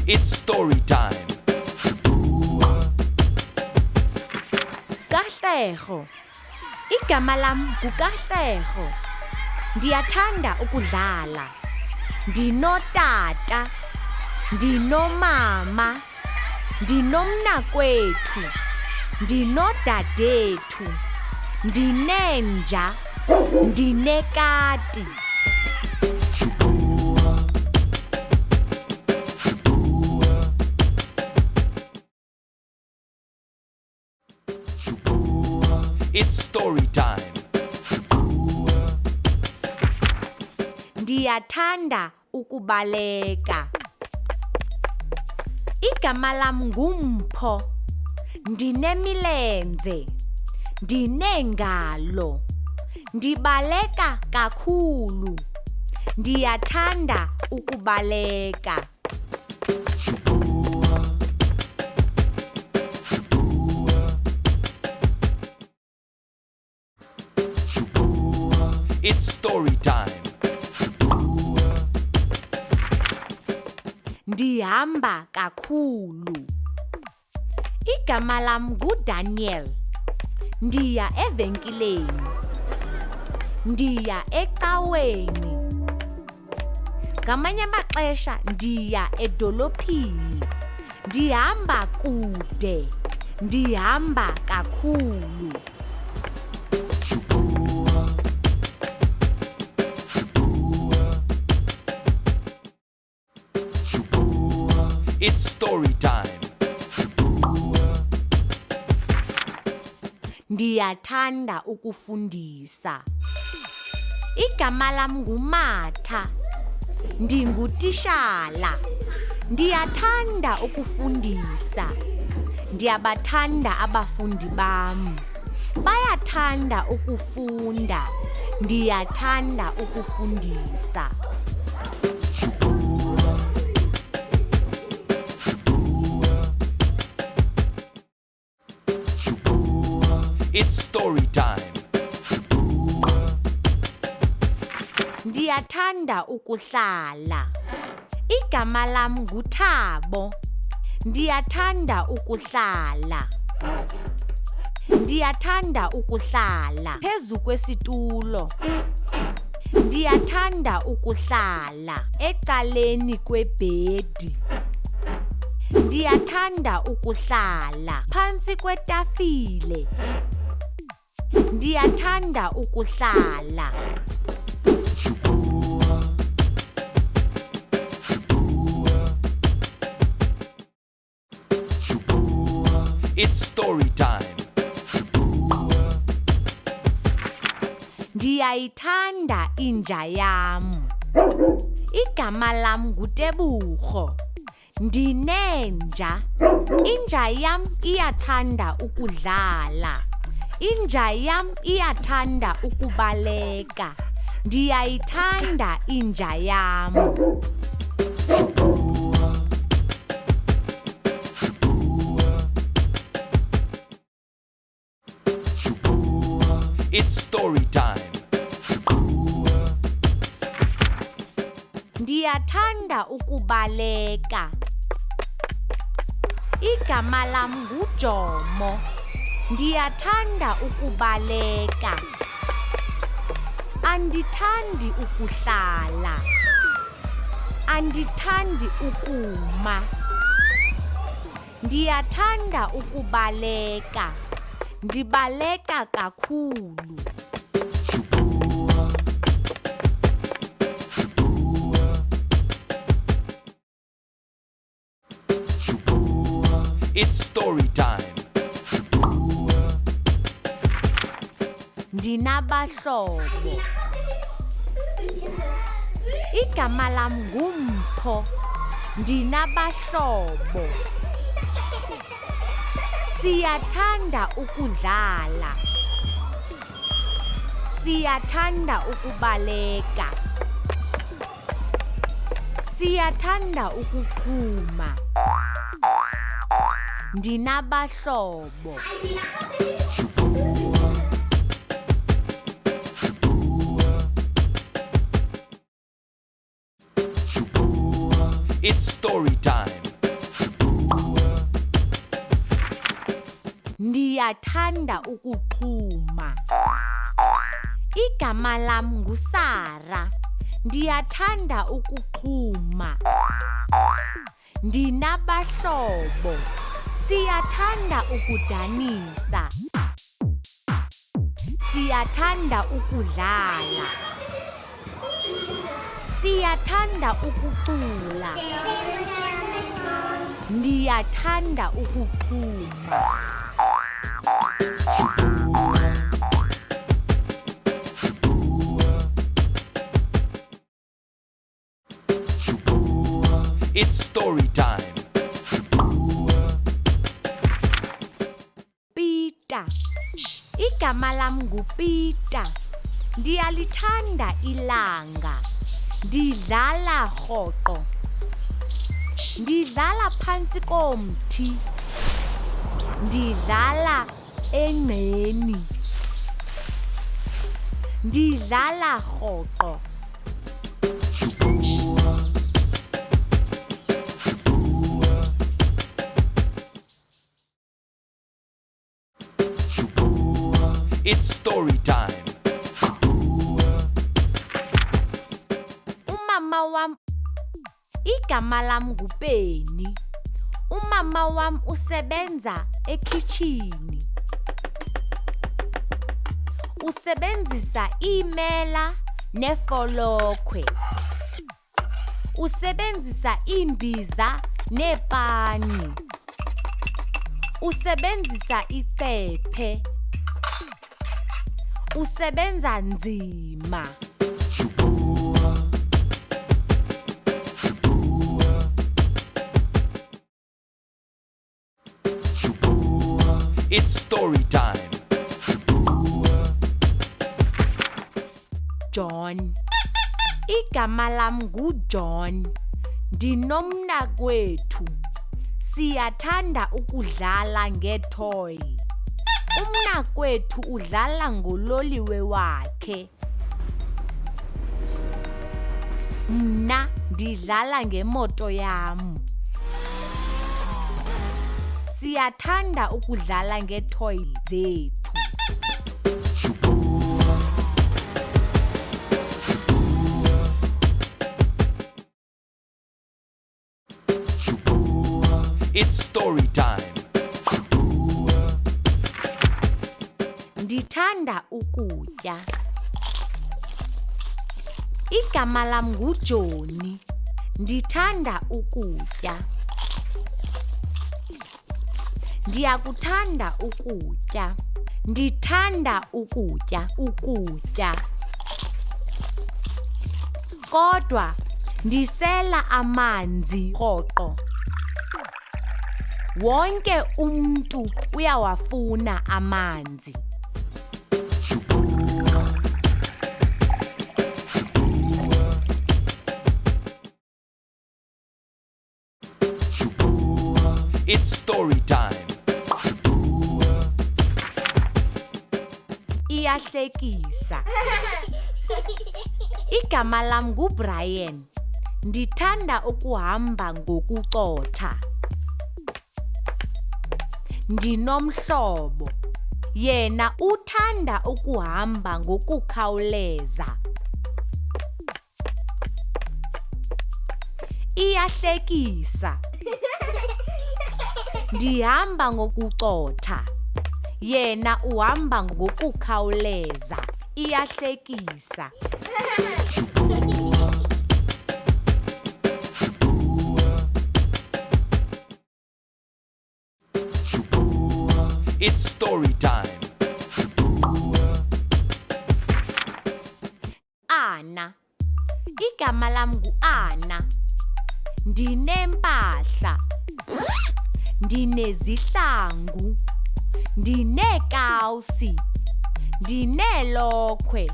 It's story time. Kahlego. Igama lam nguKahlego. Ndiyathanda ukudlala. Ndinotata. Ndinomama. Ndinomnakwethu. Ndinodadethu. Ndinenja. Ndinekati. It's story time. Ndiyathanda ukubaleka. Igama lam nguMpho. Ndinemilenze. Ndinengalo. Ndibaleka kakhulu. Ndiyathanda ukubaleka. It's story time. Ndihamba kakhulu. Igama lam nguDaniel. Ndiya evenkileni. Ndiya ecaweni. Ngamanye amaxesha ndiya edolophini. Ndihamba kude. Ndihamba kakhulu. It's story time. Ndiyathanda ukufundisa. Igama lam nguMatha. Ndingutishala. Ndiyathanda ukufundisa. Ndiyabathanda abafundi bam. Bayathanda ukufunda. Ndiyathanda ukufundisa. It's story time. Ndiyathanda ukuhlala. Igama lam nguThabo. Ndiyathanda ukuhlala. Ndiyathanda ukuhlala phezu kwesitulo. Ndiyathanda ukuhlala ecaleni kwebhedi. Ndiyathanda ukuhlala phantsi kwetafile. Ndiyathanda ukuhlala. It's story time. Ndiyayithanda inja yam. Igama lam nguTebugo. Ndinenja. Inja yam iyathanda ukudlala. Inja yam iyathanda ukubaleka. Ndiyayithanda inja yam. It's story time. Ndiyathanda ukubaleka. Igama lam nguJomo. Ndiyathanda ukubaleka. Andithandi ukuhlala. Andithandi ukuma. Ndiyathanda ukubaleka. Ndibaleka kakhulu. It's story time. Ndinabahlobo. Igama lam nguMpho. Ndinabahlobo. Siyathanda ukudlala. Siyathanda ukubaleka. Siyathanda ukuphuma. Ndinabahlobo. It's story time. Ndiyathanda ukuxhuma. Igama lam nguSara. Ndiyathanda ukuxhuma. Ndinabahlobo. Siyathanda ukudanisa. Siyathanda ukudlala. Siyathanda ukucula. Ndiyathanda ukuxhuma. It's story time. Peter. Igama lam nguPeter. Ndiyalithanda ilanga. Ndidlala rhoqo. Ndidlala phantsi komthi. Ndidlala engceni. Ndidlala rhoqo. It's story time. Umama wam. Igama lam nguPeni. Umama wam usebenza ekhitshini. Usebenzisa iimela nefolokhwe. Usebenzisa iimbiza neepani. Usebenzisa icephe. Usebenza nzima. It's story time. John. Igama lam nguJohn. Ndinomnakwethu. Siyathanda ukudlala ngeetoy. Umnakwethu udlala ngololiwe wakhe. Mna ndidlala ngemoto yam. Siyathanda ukudlala ngeetoy zethu. It's story time. Ndithanda ukutya. Igama lam nguJoni. Ndithanda ukutya. Ndiyakuthanda ukutya. Ndithanda ukutya. Kodwa ndisela amanzi rhoqo. Wonke umntu uyawafuna amanzi. It's story time. Iyahlekisa. Igama lam nguBrian. Ndithanda ukuhamba ngokucotha. Ndinomhlobo. Yena uthanda ukuhamba ngokukhawuleza. Iyahlekisa. Ndihamba ngokucotha. Yena uhamba ngokukhawuleza. Iyahlekisa. It's story time. Ana. Igama lam nguAna. Ndinempahla. Ndinezihlangu. Ndineekawusi. Ndineelokhwe.